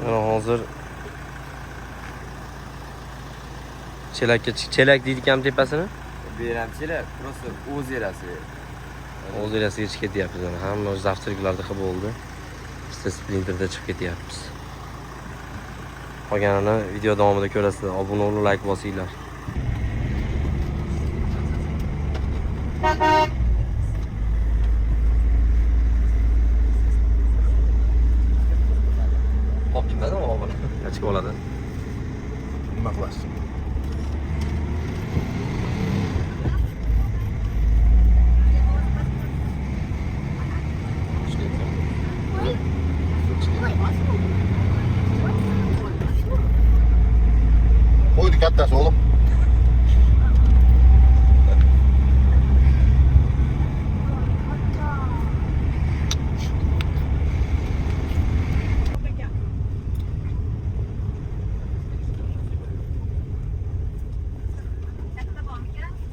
Mana hozir chelak deydigan tepasini. Bu ham chelak, просто o'zerasi. O'zirasiga chiqib ketyapmiz. Hamma o'z avtoliklarda qilib bo'ldi. Biz Sprinterda chiqib ketyapmiz. Qolganini video davomida ko'rasizlar. Obuna bo'lib, like bosinglar. Hop gitmadimi obuna? Chiqib oladi. Nima qilasiz? Qo'ydi kattasi oğlum.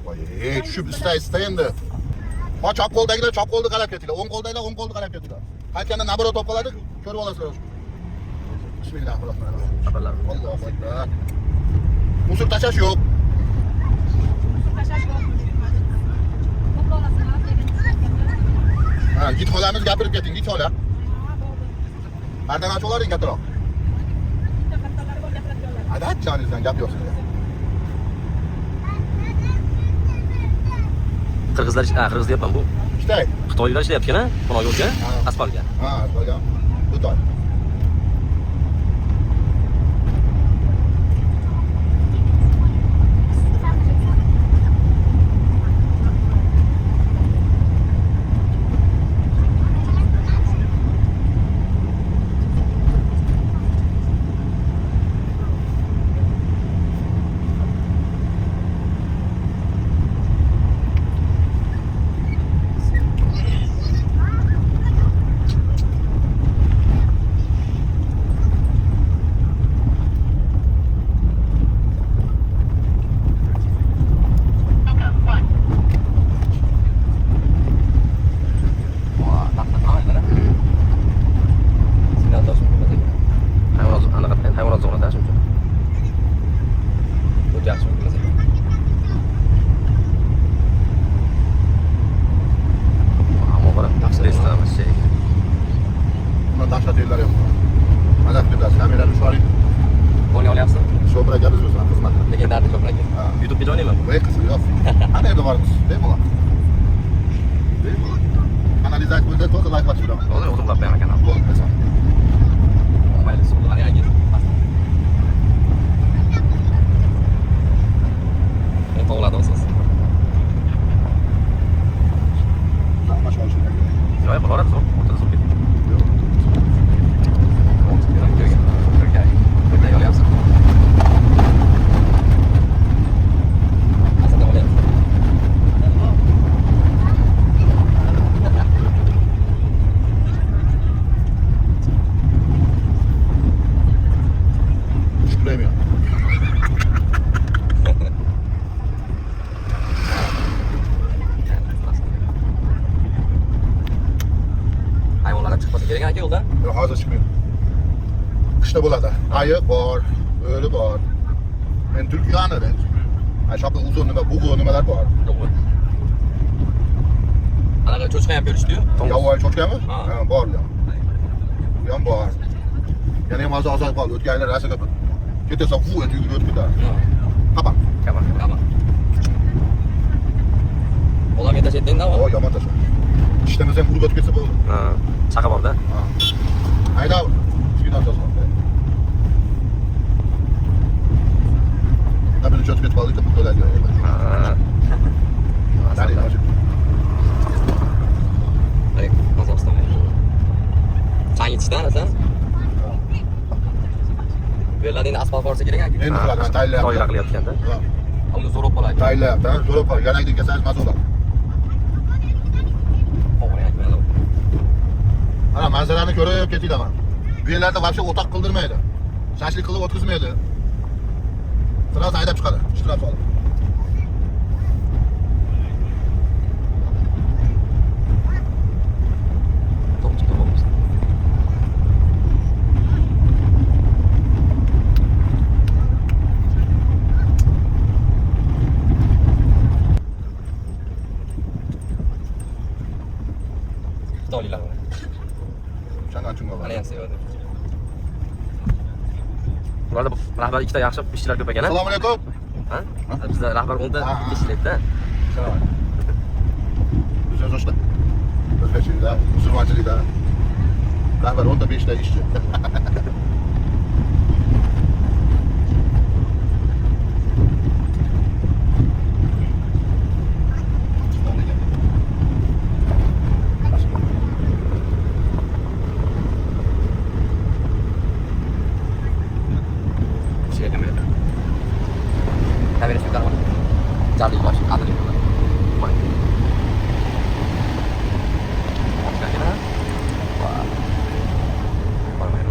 Voy, tushib ista endi. Ha chap qo'ldagilar chap qo'lni qarab ketinglar, o'ng qo'ldagilar o'ng qo'lni qarab ketinglar. Qaytganda nabrot olib qoladi, ko'rib olasizlar. Bismillahirrohmanirrohim. Allohu akbar. Musul tashlash yo'q. Ha, git xolamiz gapirib keting, git xola. Pardani ochib olavering kattaroq. Adat joningizdan gap yo'q sizda. Qirg'izlar, qirg'iz deyapman bu. Xitoy. Xitoylar ishlayapti-ku, buni yo'lga, asfaltga. Ha, asfaltga. Xitoy. YouTube'ga joylayman. Voy qiziq yo'q. Ana yerda bormiz. Bemalol. Bemalol. Analizat bo'lsa to'g'ri like bosib turaman. Hozir o'zim qilib beraman kanal. Bo'ldi. Mayli, so'zlar yangi. Men to'g'riladi o'siz. Hamma shoshib ketdi. Yo'q, boradi zo'r. O'tirib zo'r ketdi. Yo'q, hozir chiqmaydi. Qishda bo'ladi. Ayiq bor, o'li bor. Men tulkiyani ben. Aşağıda uzun nima, buğu nimalar bor. Anaqa cho'chqa ham berishdi-yu. Yovvoyi cho'chqami? Ha, bor ya. Bu ham bor. Yana ham hozir qoldi. O'tganlar rasaga ketasan, fu etib yurib ketadi. Qaban. Olam yetashetdingda o. O, yomon tasha. İştemiz ham urib o'tib ketsa bo'ldi. Ha, chaqa borda. Ha. Hayda. Kichkina tasha. Tabii çok kötü balık da bu kadar diyor. Hadi hadi. Ey, Qozog'iston. Sen yetishdan sen? Bu yerlarda endi asfalt borsa kerak ekan. Endi qiladi, tayyorlayapti. To'yra qilyapganda. Uni zo'r olib qoladi. Tayyorlayapti, zo'r olib qoladi. Yanagidek kelsangiz mazza bo'ladi. Ana manzarani ko'rib ketinglar mana. Bu yerlarda вообще o'taq qildirmaydi. Shashlik qilib o'tkazmaydi. Sırası haydab chiqadi. Ishtirok olib. Ularda rahbar ikkita yaxshi ishchilar ko'p ekan. Assalomu alaykum. Ha? Bizda rahbar 10 ta ishlaydi-da. Bizning yoshda o'zbekchilikda, musulmonchilikda rahbar 10 ta 5 ta ishchi. Kamera sudah mana? Cari bos, ada di mana? Mana? Kira-kira? Wah. Mana itu?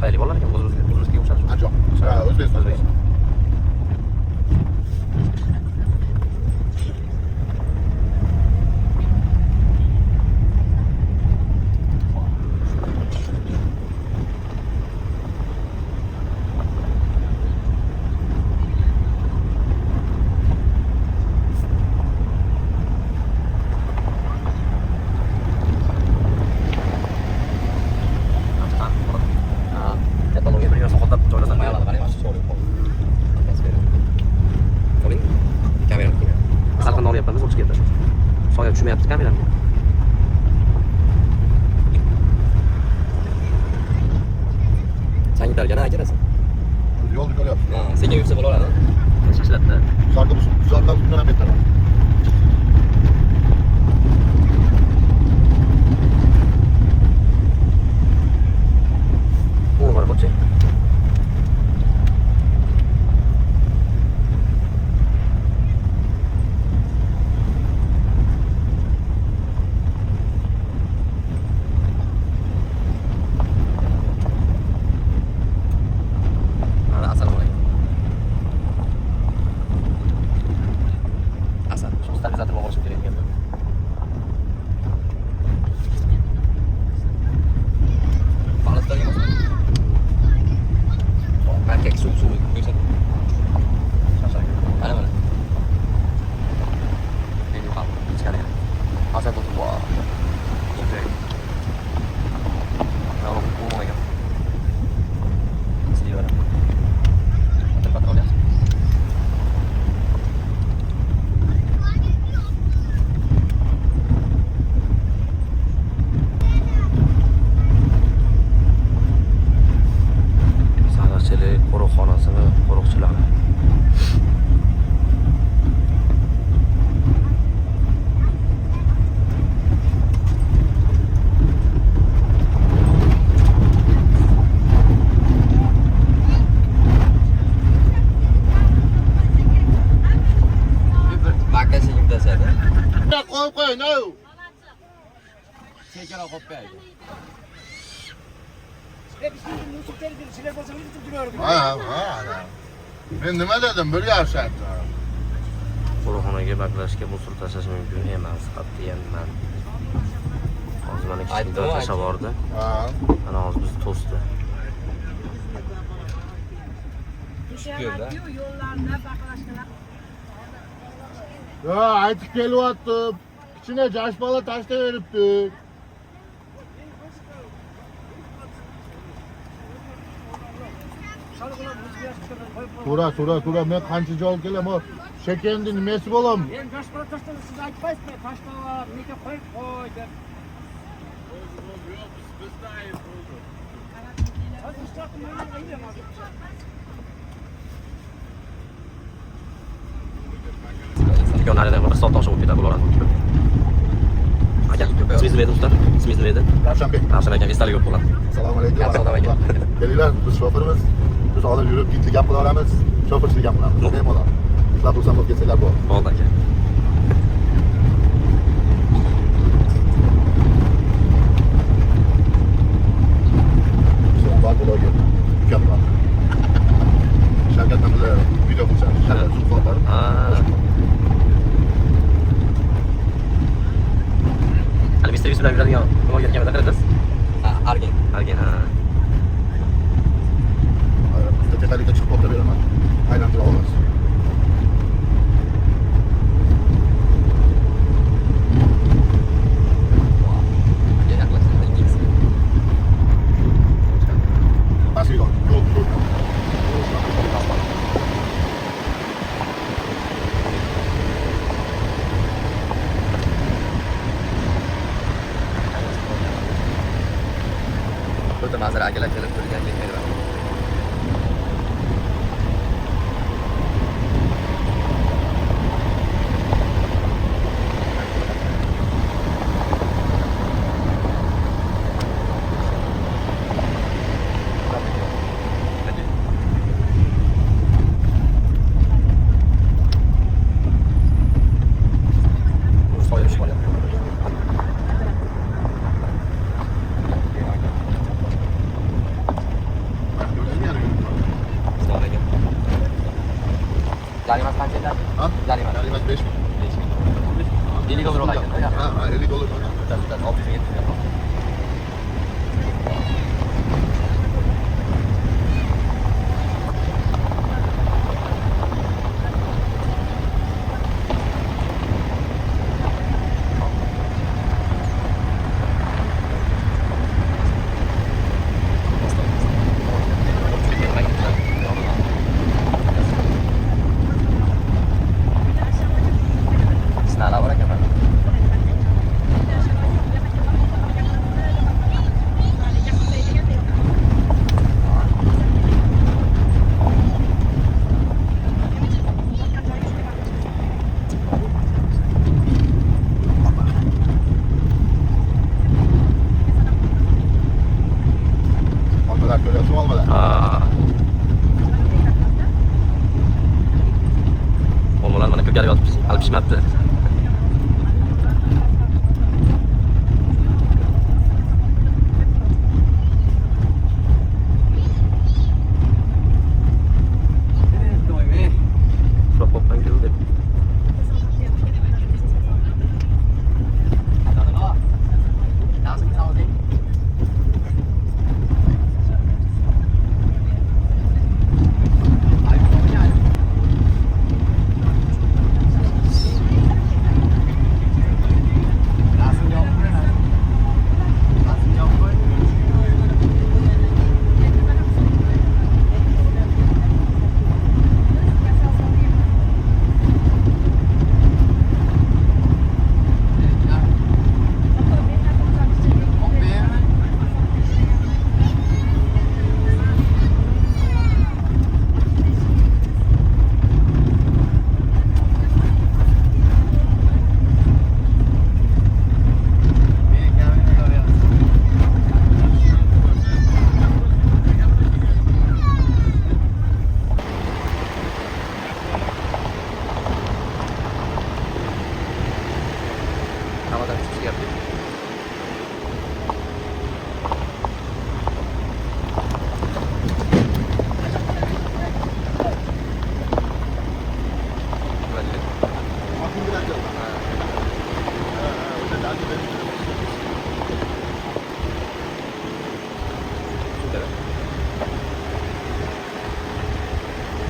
Hayırlı bolalar ekan, o'zimizga o'xshab. Ajoyib. Ha, O'zbekiston. Soya tushmayapti kameramga. Sanitariyaga akirasan. Yo'lni ko'ryapsiz. Ha, senga yursa bo'laveradi. Shashlatda. Zarda bundan ham better. O, mana bo'chi. qo'riqxonasini qo'riqchilari. Qo'y, no. Chekara qo'yib qo'yadi. Ha. Men nima dedim? Bir yashayapti. Qo'riqxonaga baklashga musor tashlash mumkin emas, qat'iyan. Hozir mana kichikda tashlab bordi. Ha. Mana hozir biz to'sdi. Yo'lda. Yo'llarda baqlashganlar. Ya aytib kelyaptim. Kichkina jash bola tashlayveribdi. So'ra, men qancha javob kelaman. Shekendi nimasi bo'lam? Men yosh bola tashladi, siz aytmaysizmi? Tashlab, nega qo'yib qo'y deb. Bizda ayb bo'ldi. Naridan bir soat toshib ketadi bular. Aka, ismingiz nima edi usta? Ismingiz nima edi? Ravshanbek. Ravshan aka, esdalik yo'q bo'lar. Assalomu alaykum. Assalomu alaykum. Kelinglar, biz shofirimiz. Biz hozir yurib gidlik gap qila olamiz. Shofirchilik ham qilamiz. Bemalol. Sizlar xursand bo'lib ketsanglar bo'ldi. Bo'ldi aka. Bloger. Ukamlar. Shavkat bilan video qilishamiz. Shavkat Sultonlar. Hali biz servis bilan yuradigan bloger kamida qiladingiz? Argen. Argen, ha. Bizda texnika chiqib o'tib beraman. Aylantira olamiz. Pasilo. O'ta ma'zur akalar kelib turgan ketmaydi. Jarimas qancha edi? Ha? Jarimas. Jarimas 5 ming. 50 dollar olaydi. Ha, 50 dollar. 670. Nada, ahora que más. Olmalar ko'ryapsizmi, olmalar? Olmalar mana ko'karib yotibsiz. Hali pishmabdi. Şurada popdan girdi.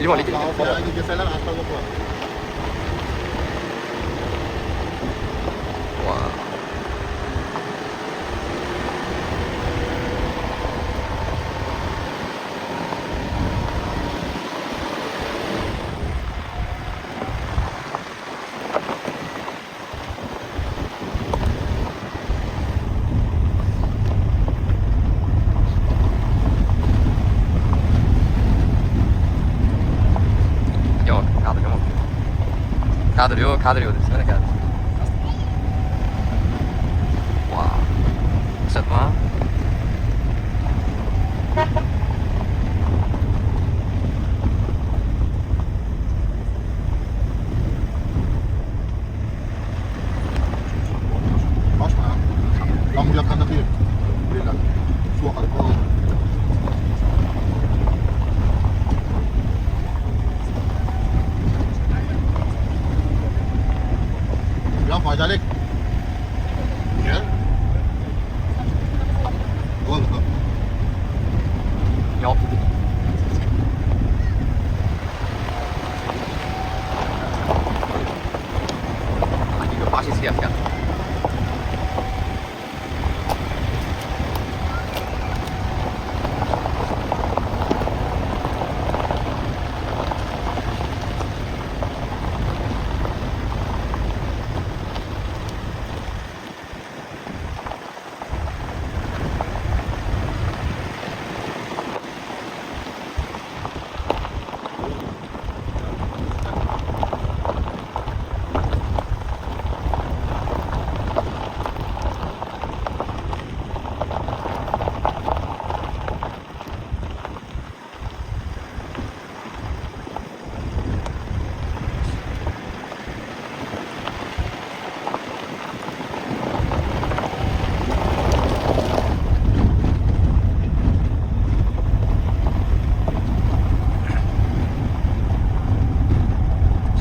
Limon ikki. Yangi kelsalar asfaltga qo'yadi. Wow. Yok, kadr yok. Kadr yok. Sana kadr. Wow. Kısaltma. Başma ya. Lan bu yakanda bir. Beyler. Su akar. Ya faydalı. Gel. Oğlum. Yok. Hadi başı siyah ya.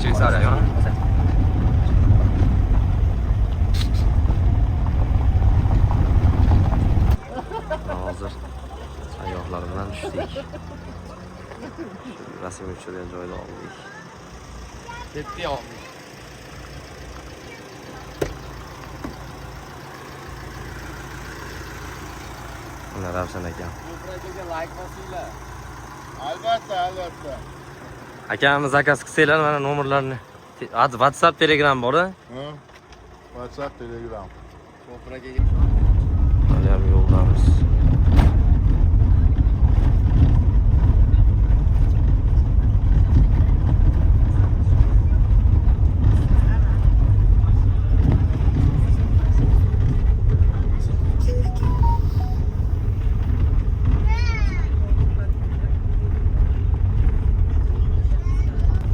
Şveysarya ya. Hazır ayaklarından düştük. Şu resim uçuruyor joyda aldık. Tepki olmuş. Bunlar Ravshan ekan. Bu proyektiga like bosinglar. Albatta. Akamiz zakaz qilsanglar mana nomerlarni. WhatsApp, Telegram bor-a? Ha? WhatsApp, Telegram. Ko'praga Hali ham yo'ldamiz.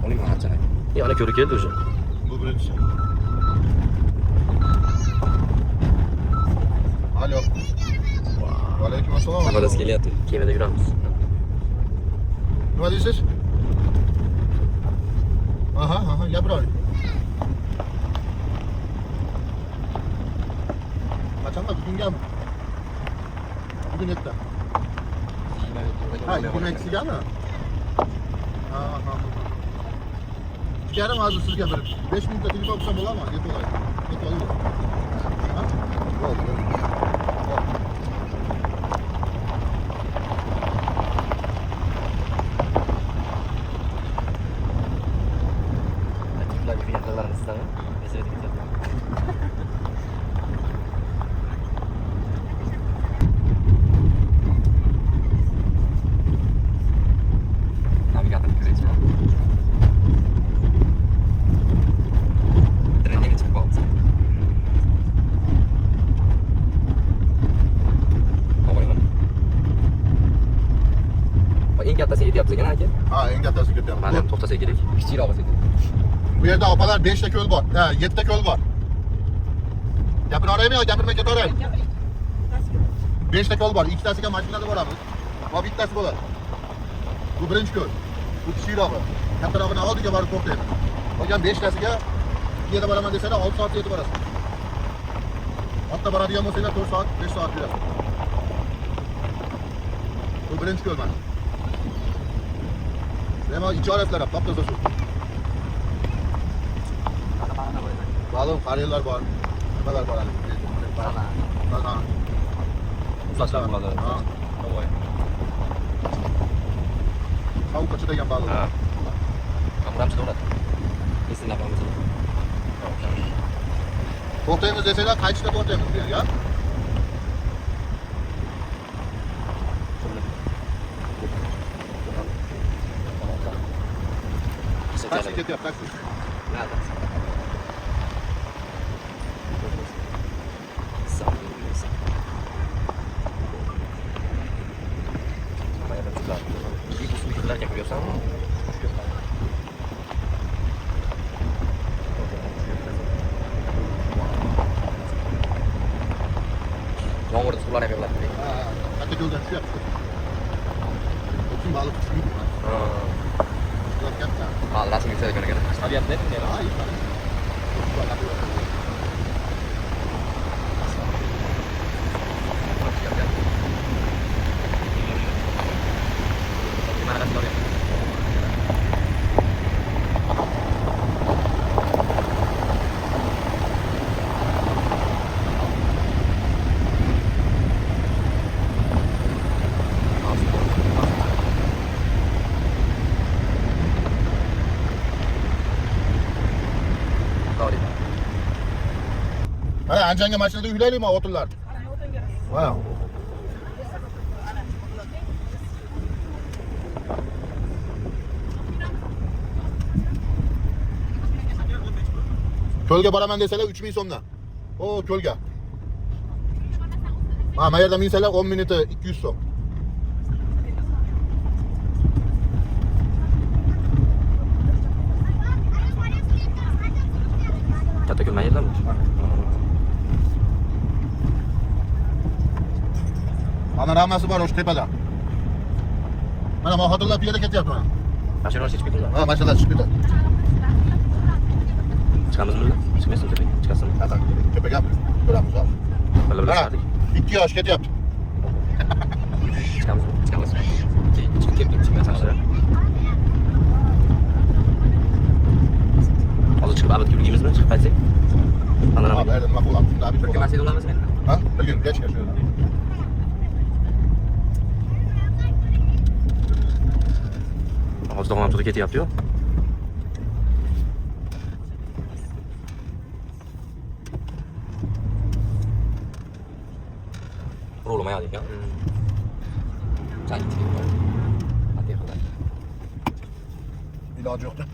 Oling ma'chara. Yana ko'ri keldi o'sha. Bu birinchisi. Alo. Aleyküm assalom. Xabarasi kelyapti. Kemada yuramiz. Nima deysiz? Aha, gapiravering. Qachonda bugungami? Bugun erta. Ha, bugun eksigami? Ha. 2,5 hozir sizga bir 5 minutda telefon qilsam bo'ladimi? Yetib olay. Yetib olay. Ha? Bo'ldi. Tiplarga qiyinchiliklarni istaman. Navigator ko'raychi. Treningga chiqib qoldi. Qo'yman. Eng kattasi ketyapti ekan aka. Ha, eng kattasi ketyapti. Mana ham to'xtasa kerak. Kichikroq bo'lsa kerak. Bu yerda opalar 5 ta ko'l bor. Ha, 7 ta ko'l bor. Gapiraveraymi yo gapirmay ketaveraymi? 5 ta ko'l bor. Ikkitasiga mashinada boramiz. Va bittasi bo'ladi. Bu birinchi ko'l. Bu kichikrog'i. Kattarog'ini oldiga borib to'xtaydi. Qolgan 5 tasiga yerda boraman desalar 6 soatda yetib borasiz. Otda boradigan bo'lsanglar 4 soat, 5 soat yurasiz. Bu birinchi ko'l mana. Hemen içi arasılar, taptaza su. Balım, kariyerler var. Ne kadar var? Bana. Uzlaşlar burada. Ha. Tavuk kaçı degan balık. Ha. Kapıram çıkıyor orada. Kesin yapmamız lazım. To'xtaymiz deseler qaytishda to'xtaymiz bu yerga. Taksi ketyapti, taksi. Yağmurda sular yapıyorlar. Katta yo'ldan tushyapti. O'tin baliq tushmaydi. Ular katta. Ha, rasm yükselik ekan. Tabiatda ne? Ay, Gimana kasih tau ya? Tahu dia. Mana Anjanga mashinada uylaylikmi o'tinlar? Ha. Ko'lga boraman desalar 3000 so'mdan. O ko'lga. Ha, bu yerda minsalar 10 minuti 200 so'm. Katta ko'lman yerlarmi? Ana ramasi bor o'sha tepada. Mana bu xotinlar piyoda ketyapti mana. Mashinalar chiqib ketdilar. Ha, mashinalar chiqib ketadi. Chiqamizmi? Chiqmaysan tepaga. Chiqasanmi? Ha, tepaga ko'ramiz hozir. Bila Mana chiqardik. 2 yosh ketyapti. Chiqamizmi? Chiqamiz. Chiqib ketdik. Chiqmaysan. Hozir chiqib abad yurgimizmi? Chiqib qaytsak? Ana Ha, nima? bu yerda nima bo'lyapti? Shunda abid Turkiya bo'lyapti. masjidi olamizmi? Ha, bilgin, geç şöyle. Hozir davom turib ketyapti-yu. Ro'lamayapti ekan. Changi ketdi. Atiy qildi. İlacı yoktu.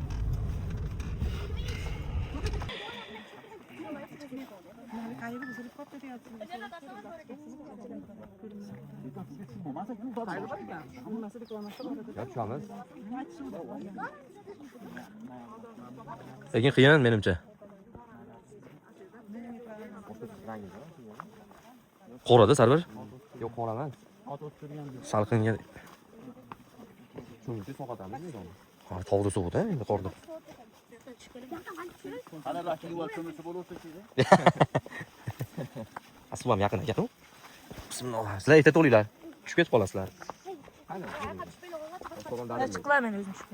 Yapamiz. Lekin qiyin menimcha. Qorada Sarvar? Yo'q, qora emas. Salqinga. Shuncha sog'atamiz endi. Ha, tog'da suvda, endi qorda. Suv ham yaqin ekan-ku. Bismillah. Sizlar erta to'linglar. Tushib ketib qolasizlar. Chiqlamen o'zim shu.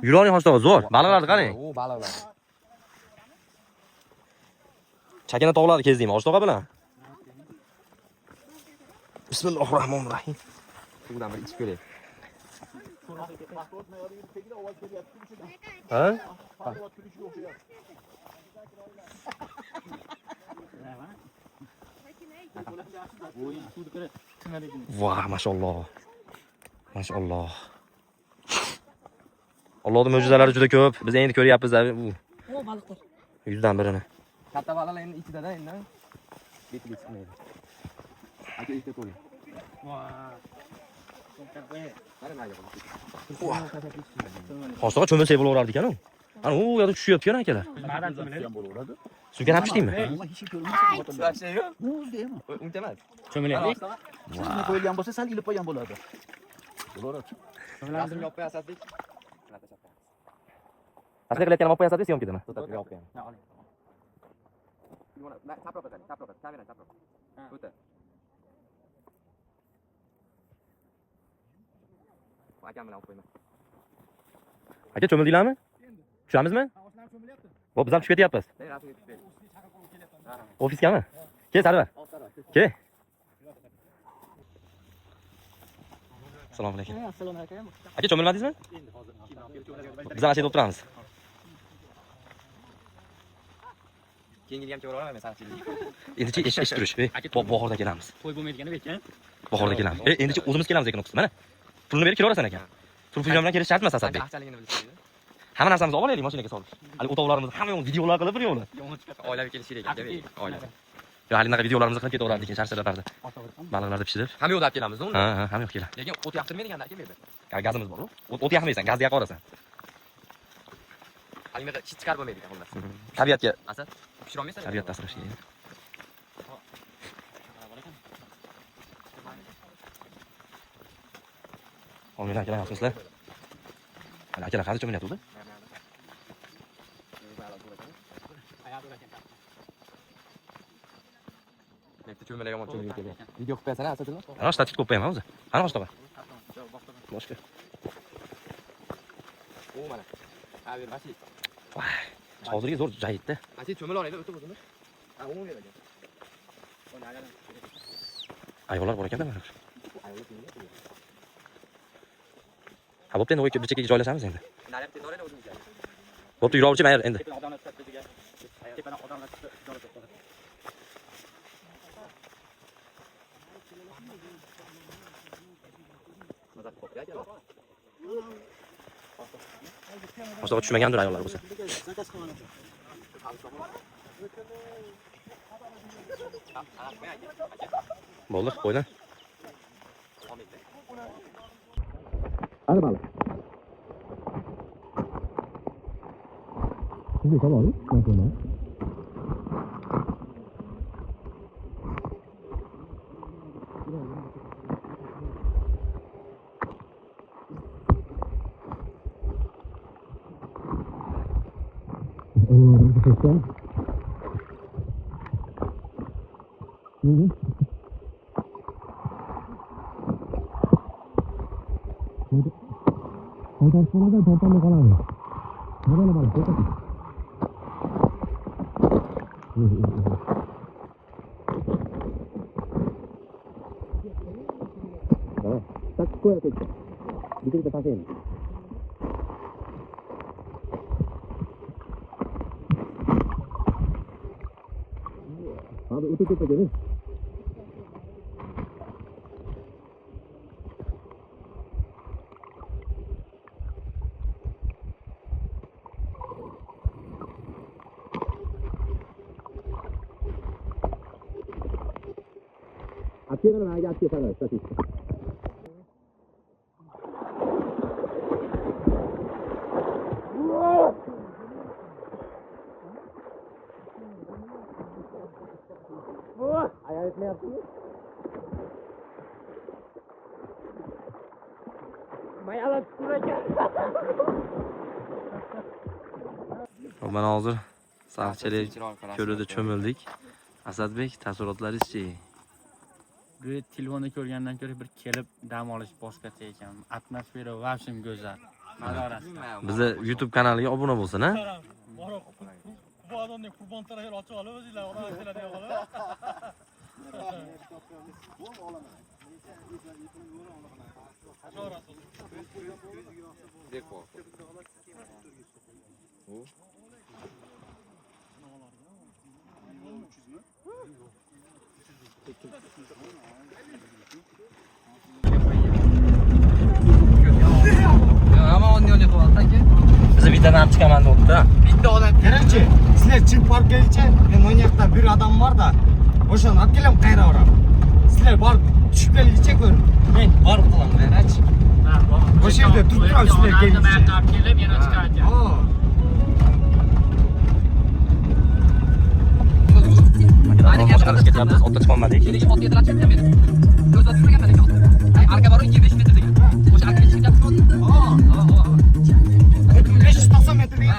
Yuroni hoshtaga zo'r. Baliqlarni qarang. O baliqlar. Chakana tog'larni kezdingmi hoshtaga bilan? Bismillahirrohmanirrohim. Suvdan bir ichib ko'raylik. Ha? Vah, maşallah. Maşallah. Allohning mo'jizalari juda ko'p. Biz endi ko'ryapmiz bu O baliqlar. 100 dan birini. Katta baliqlar endi ichida-da endi. Betiga chiqmaydi. Aka ikkita qo'ying. Hoshtaga cho'milsak bo'laverardi ekan-ku. Ana u yerda tushyapti ekan akalar. Suvga napishdingmi? Suvashcha yo'q. Uncha emas. Cho'milaylik. Sizni qo'yilgan bo'lsa sal ilib qo'ygan bo'ladi. Rasm yopib qo'yasadik. Tasdiq qilayotganim olib qo'yasizmi, syomkadami? To'xtatib yopib qo'yamiz. Chaproq o'tadi, chaproq, kamera chaproq. O'ta. Akam bilan qo'yma. Aka cho'mildinglarmi? Tushamizmi? Bo'p, biz ham tushib ketyapmiz. Ofiskami? Kel, Sarvar. Kel. Assalomu alaykum. Assalomu alaykum. Aka cho'milmadingizmi? Biz ham yerda o'tiramiz. Keyingi ham ko'ra olaman sanchilik. Endichi ish turish. Bahorda kelamiz. To'y bo'lmaydigan ekan. Bahorda kelamiz. Endichi o'zimiz kelamiz ekan o'qis. Mana. Pulni berib kelaverasan ekan. Pul bilan kelish shart emas Asadbek. Ahchaligini bilsangiz. Hamma narsamizni olib olaylik mashinaga solib. Hali o'tovlarimizni hamma yo'q videolar qilib bir yo'li. Oilaviy kelish kerak ekan. Oilaviy. Yo, hali bunaqa videolarimizni qilib ketaverardik ekan charchalardi. Baliqlarni pishirib. Hamma yo'lda olib kelamiz, unda. Ha, hamma yo'q keladi. Lekin o't yoqtirmaydigan aka bu yerda. Gazimiz bor-ku. O't yoqmaysan, gazni yoqa olasan. Halimada hech chiqarib bo'lmaydi ekan xullas. Tabiatga, Asad, pishira olmaysan? tabiat ta'sir qilishi. Olmaylar akalar, yaxshimisizlar? Hali akalar qancha cho'milyapti o'zi? Bitta cho'milak yomon cho'milib kelgan. Video qilib qo'yasana Asadjon. Ana statik qo'ymayman o'zi. Qani boshqa? Boshqa. O mana. Ha, ber, Vasiy. Voy, hozirgi zo'r jayitda. Vasiy cho'mil olaydi, o'tib o'zimiz. Ha, umuman beradi. Ayollar bor ekan-da mana. Ha, bo'pti, endi o'yga bir chekkaga joylashamiz endi. Narib tez olaydi o'zimizga. Bo'pti, yuravchi mayli endi. Boshqa tushmagandir ayollar bo'lsa. Bo'ldi, qo'ydi. Hadi balik. Şimdi tamam mı? Tamam. Ondan sonra da toplamda kalalım. Nereye balık? Tamam. Tak koy ateşe. Bir de takayım. Abi öteki gelin. Atıyorlar mı? Atıyor sana. Statik. Hayalet ne yaptın? Mayalar süreceğim. Mana hozir Saqchalik ko'lida cho'mildik. Asadbek, taassurotlaringiz-chi? Bu telefonda ko'rgandan ko'ra bir kelib dam olish boshqacha ekan. Atmosfera va shim go'zal. Manzarasi. Bizni YouTube kanaliga obuna bo'lsin, ha? Bu adamning qurbon tarafini ochib olib o'zinglar odam keladigan qilib. Bizni bittadan ham chiqaman debdi. Bitta odam kerakchi. Sizlar chiqib borib kelingchi. Men o'n yoqda bir odam bor-da. O'shani olib kelam qayraveramiz. Sizlar borib tushib kelingchi ko'rib. Men borib qilaman, qarachi. O'sha yerda turib turamiz sizlar kelingchi. Men olib kelib yana chiqardim. Boshqarib ketyapmiz, otda chiqolmadik. Ot yedirib chiqdim men. Ko'zda turganman ekan. Arka bor 2-5 metr degan. O'sha arka chiqyapti. 590 metr degan.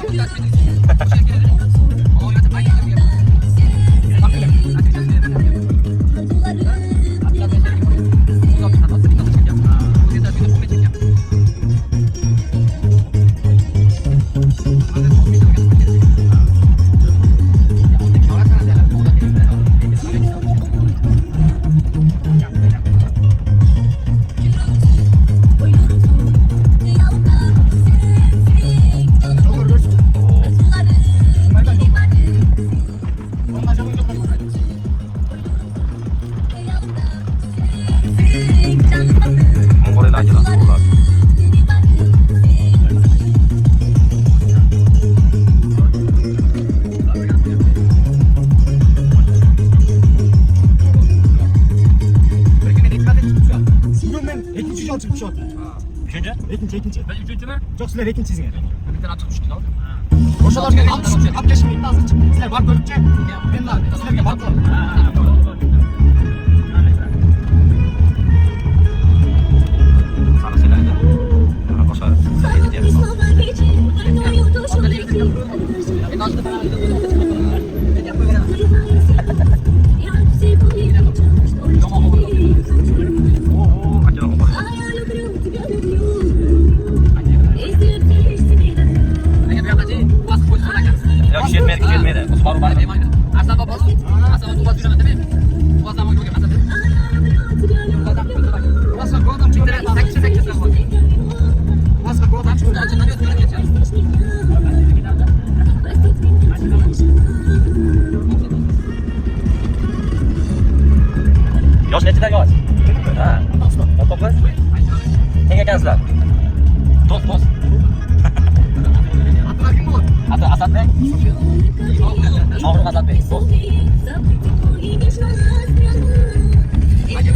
ikkinchi. Ben üçüncüme? Yo'q, sizlar ikkinchisizlar. Bitta achchiq tushdi. O'shalarga olib kelishmaydi hozircha. Sizlar borib ko'ribchi. Men sizlarga borib Sana söylendi. Boşa yetti. Yok kişi yetmeydi. Osmanlı bari. Yosh nechidan yosh? Ha. To'qqiz. Nega ekansizlar? Do'st. Asadbek. Shohrux Asadbek. Do'st. Yo.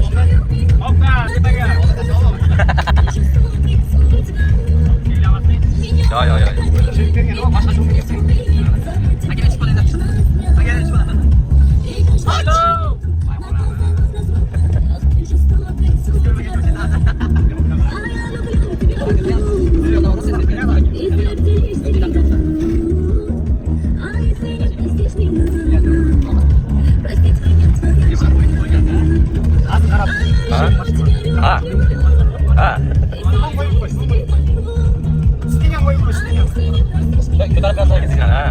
Ha. Sizga qo'yib qo'yishdi. Ko'tarib qolsa ketsin ha.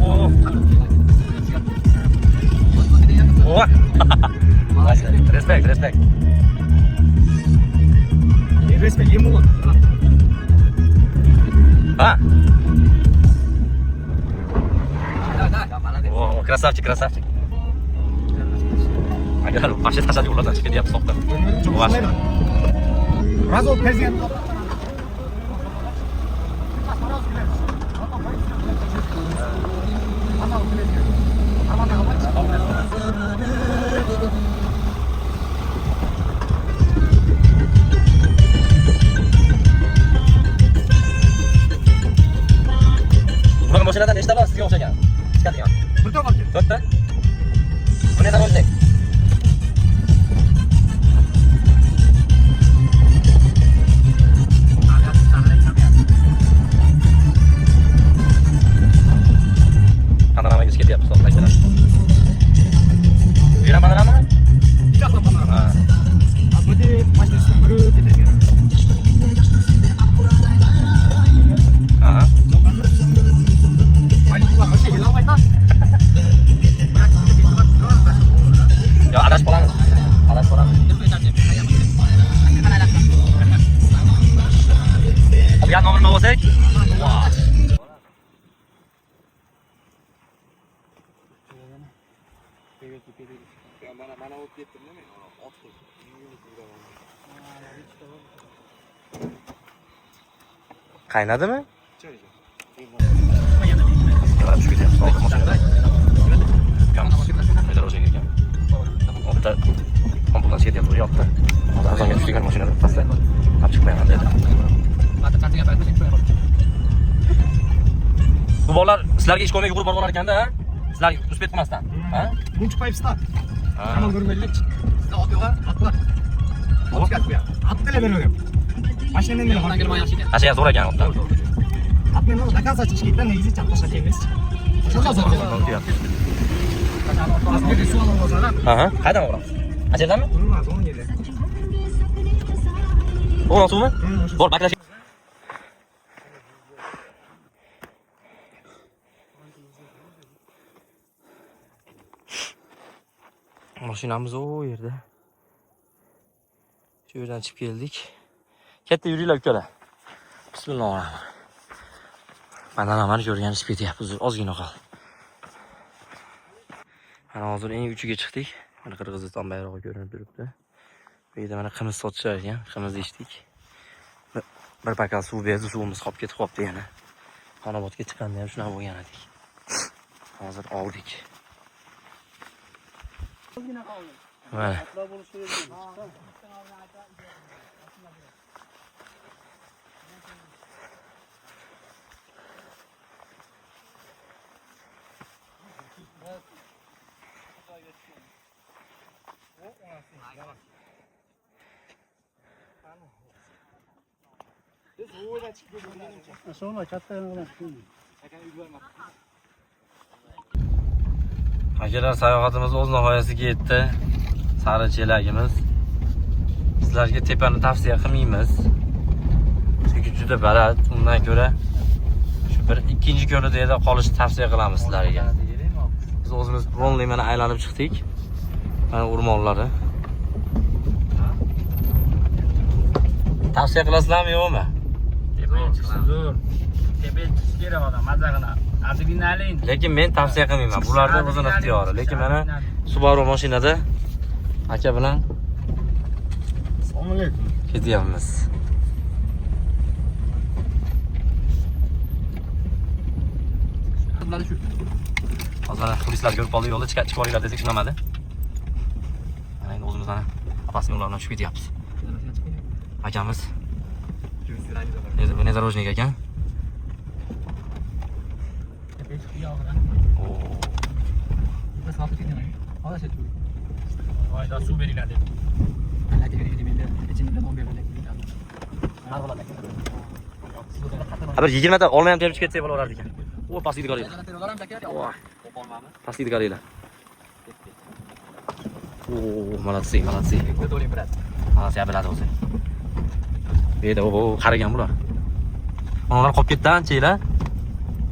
Oh. Respekt. Respekt, yemu. Ha. Oh, красавчик. Agar başka taşak yollardan çıkıp yapıp soktu. Var. Razol prezident. Bunaqa mashinadan nechta bor sizga o'xshagan? Chiqadigan. Bitta bor. To'rtta. Bu nedan o'tdik? Panoramaga ketyapmiz, so'zlashlar. Bu yerdan panorama? Bitta panorama. Bu de mashinasini ko'rib ketadi. Aha. Yo, adashib qolamiz. Olgan nomerni olsak? Qaynadimi? Tushib ketyapmiz. Hozir mashinada. Vedorojaga ekan. Bitta ambulans ketyapti bu yoqda. Hozir azonga tushgan mashinada pastda. Olib chiqmayman dedi. Bu bolalar sizlarga ish ko'rmay yugurib borib ekanda, ha? Sizlar uspet qilmasdan, ha? Buncha paypsta. Amal ko'rmaylik. Sizlar otyo'g'a atlar. Olib ketib. Atlar beraver. Mashinadan nima? Asha zo'r ekan otdan. Atmen doказать ishga negizi chaqirishar emas. Shunday zo'r. Asli suv olib olsalar. Aha, qayerdan boramiz? Achadanmi? Bo'lmaz, o'n yili. O'g'lon suvmi? Bor, baklash. Mashinamiz o yerda. Shu yerdan chiqib keldik. Katta yuringlar ukalar. Bismillahirrohmanirrohim. Panorama ko'rganish ketyapmiz, ozgina qoldi. Mana hozir eng uchiga chiqdik. Mana Qirg'iziston bayrog'i ko'rinib turibdi. Bu yerda mana qimiz sotishar ekan, qimiz ichdik. Bir pakal suv berdi, suvimiz qolib ketib qoldi yana. Xonobodga chiqqanda ham shunaqa bo'lgan edik. Hozir oldik. Mana. Akalar, sayohatimiz o'z nihoyasiga yetdi. Sariq chelagimiz. Sizlarga tepani tavsiya qilmaymiz. Chunki juda baland. Undan ko'ra shu bir ikkinchi ko'lida qolishni tavsiya qilamiz sizlarga. Biz o'zimiz ronli mana aylanib chiqdik. Mana o'rmonlari. Tavsiya qilasizlarmi yo'qmi? Tepaga chiqsa zo'r. Tepaga chiqish kerak odam, mazza qiladi. Adrenalin. Lekin men tavsiya qilmayman. Bularning o'zini ixtiyori. Lekin mana Subaru mashinada aka bilan Assalomu alaykum. ketyapmiz. Hozir turistlar ko'rib qoldi, yo'lda chiqib olinglar desak tushunamadi. Mana endi o'zimiz mana apasini ulardan tushib ketyapmiz. Akamiz Venezorojnik ekan. Voyda suv beringlar deb. Bir 20 ta olmayam terib ketsak bo'laverardi ekan. O pastlikni qaranglar. Pastlikni qaranglar. Молодцы, молодцы. Молодцы, biladi o'zi. Beda, qaragan bular. Ular qolib ketdi ancha yillar.